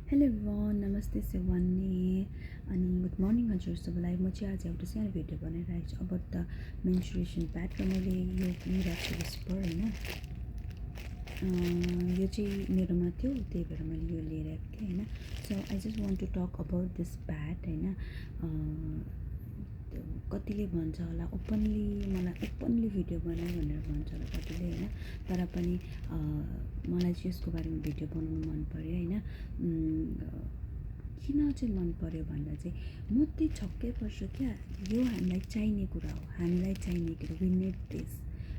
Hello everyone, नमस्ते सेवान्ने अनि good morning हजुर सबैलाई। म चाहिँ आज एउटा सानो भिडियो बनाइरहेको छु अबाउट द मेन्स्ट्रुएसन प्याड र मैले यो किनिरहेको छु विस्पर होइन। यो चाहिँ मेरोमा थियो, त्यही भएर मैले यो लिएर आएको थिएँ होइन। So I just want to talk about this pad होइन। कतिले भन्छ होला ओपनली, मलाई ओपनली भिडियो बनायो भनेर भन्छ होला कतिले होइन। तर पनि मलाई चाहिँ यसको बारेमा भिडियो बनाउनु मन पऱ्यो होइन। किन चाहिँ मन पऱ्यो भन्दा चाहिँ म त्यही छक्कै पर्छु क्या। यो हामीलाई चाहिने कुरा हो, हामीलाई चाहिने कुरा, वी निड दिस,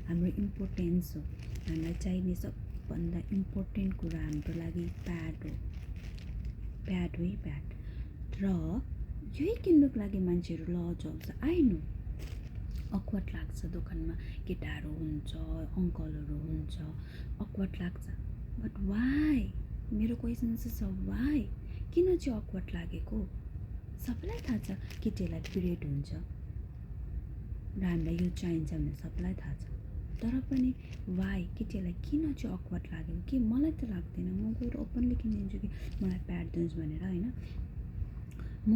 हाम्रो इम्पोर्टेन्स हो। हामीलाई चाहिने सबभन्दा इम्पोर्टेन्ट कुरा हाम्रो लागि प्याड हो, प्याड हो प्याड। र यही किन्नुको लागि मान्छेहरू लजाउँछ। आई नो अक्वर्ड लाग्छ, दोकानमा केटाहरू हुन्छ, अङ्कलहरू हुन्छ, अक्वर्ड लाग्छ। But why? मेरो क्वेसन चाहिँ छ वाइ? किन चाहिँ अक्वर्ड लागेको? सबैलाई थाहा छ केटीहरूलाई पिरियड हुन्छ र हामीलाई यो चाहिन्छ भने सबैलाई थाहा छ। तर पनि वाइ? केटीहरूलाई किन चाहिँ अक्वर्ड लागेको? कि मलाई त लाग्दैन। म गएर ओपनली किनिदिन्छु कि मलाई प्याड दिनुहोस् भनेर होइन। म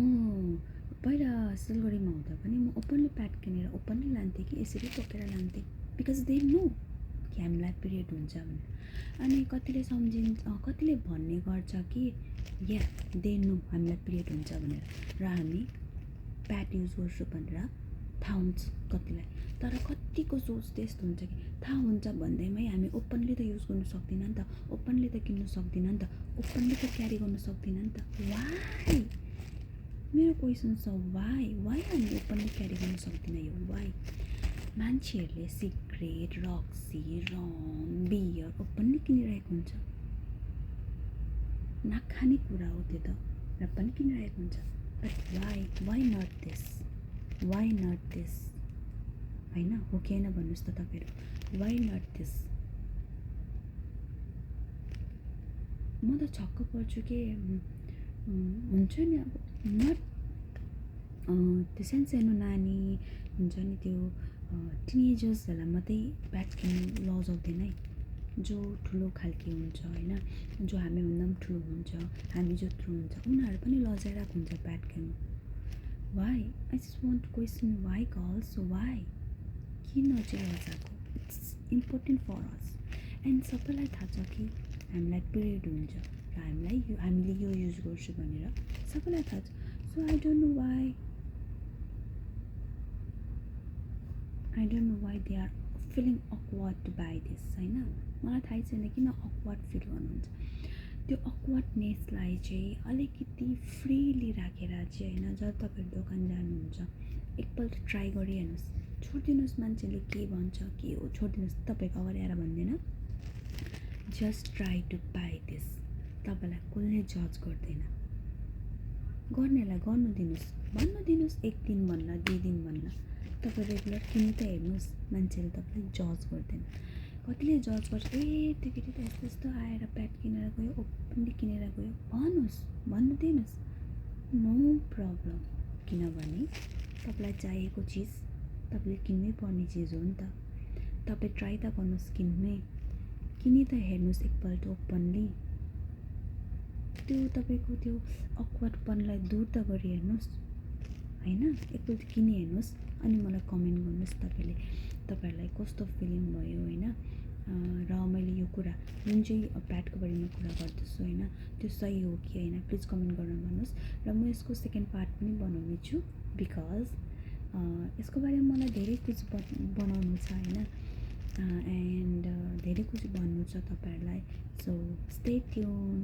पहिला सिलगढीमा हुँदा पनि म ओपनली प्याड किनेर ओपनली लान्थेँ कि यसरी तोकेर लान्थेँ, बिकज दे नो कि हामीलाई पिरियड हुन्छ भनेर। अनि कतिले कतिले भन्ने गर्छ कि या दे नो हामीलाई पिरियड हुन्छ भनेर र हामी प्याड युज गर्छु भनेर थाहा हुन्छ कतिलाई। तर कतिको सोच त्यस्तो हुन्छ कि थाहा हुन्छ भन्दैमै हामी ओपनली त युज गर्नु सक्दिनँ नि त, ओपनली त किन्नु सक्दिनँ नि त, ओपनली त क्यारी गर्नु सक्दिनँ नि त। वाइ? मेरो क्वेसन छ वाइ? वाइ हामी ओपनली क्यारी गर्न सक्दिनँ? यो वाइ? मान्छेहरूले सिगरेट, रक्सी, रम, बियर ओपनली किनिरहेको हुन्छ। नखाने कुरा हो त्यो त, र पनि किनिरहेको हुन्छ। But why? Why not this? Why not this? होइन हो कि होइन भन्नुहोस् त तपाईँहरू? Why not this? म त छक्क पर्छु कि हुन्छ नि अब नट त्यो सानो नानी हुन्छ नि, त्यो टिनेजर्सहरूलाई मात्रै प्याड किन्नु लजाउँदैन है। जो ठुलो खालके हुन्छ होइन, जो हामीभन्दा पनि ठुलो हुन्छ, हामी जत्रो हुन्छ, उनीहरू पनि लजाइरहेको हुन्छ प्याड किन्नु। Why? I just want to question why girls? Why? किन चाहिँ लजाएको? It's important for us. And सबैलाई थाहा छ कि हामीलाई पिरियड हुन्छ र हामीले यो युज गर्छु भनेर सबैलाई थाहा छ। So I don't know why they are feeling awkward to buy this होइन। मलाई थाहै छैन किन अक्वर्ड फिल गर्नुहुन्छ। त्यो अक्वर्डनेसलाई चाहिँ अलिकति फ्रिली राखेर चाहिँ होइन, जब तपाईँहरू दोकान जानुहुन्छ एकपल्ट ट्राई गरिहेर्नुहोस्। छोडिदिनुहोस्, मान्छेले के भन्छ के हो छोडिदिनुहोस्, तपाईँको अगाडि आएर भन्दैन। Just try to buy this. तपाईँलाई कसले जज गर्दैन। गर्नेलाई गर्नु दिनुहोस्, भन्नु दिनुहोस्, 1 दिन भन्ला 2 दिन भन्ला। तपाईँ रेगुलर किनि त हेर्नुहोस्, मान्छेले तपाईँलाई जज गर्दैन। कतिले जज गर्छ, ए त्यो केटी त यस्तो यस्तो आएर प्याड किनेर गयो, ओपनली किनेर गयो। भन्नु दिनुहोस्, नो प्रब्लम। किनभने तपाईँलाई चाहिएको चिज तपाईँले किन्नै पर्ने चिज हो नि त। तपाईँ ट्राई त गर्नुहोस्, किनि त हेर्नुहोस् एकपल्ट ओपनली। त्यो तपाईँको त्यो अक्वर्डपनलाई दूर त गरिहेर्नुहोस् होइन। एकपल्ट किनि हेर्नुहोस् अनि मलाई कमेन्ट गर्नुहोस् तपाईँहरूलाई कस्तो फिलिङ भयो होइन। र मैले यो कुरा जुन चाहिँ प्याडको बारेमा कुरा गर्दैछु होइन, त्यो सही हो कि होइन प्लिज कमेन्ट गरेर भन्नुहोस्। र म यसको सेकेन्ड पार्ट पनि बनाउने छु, बिकज यसको बारेमा मलाई धेरै कुछ बनाउनु छ होइन। एन्ड धेरै कुछ भन्नु छ तपाईँहरूलाई। So stay tune.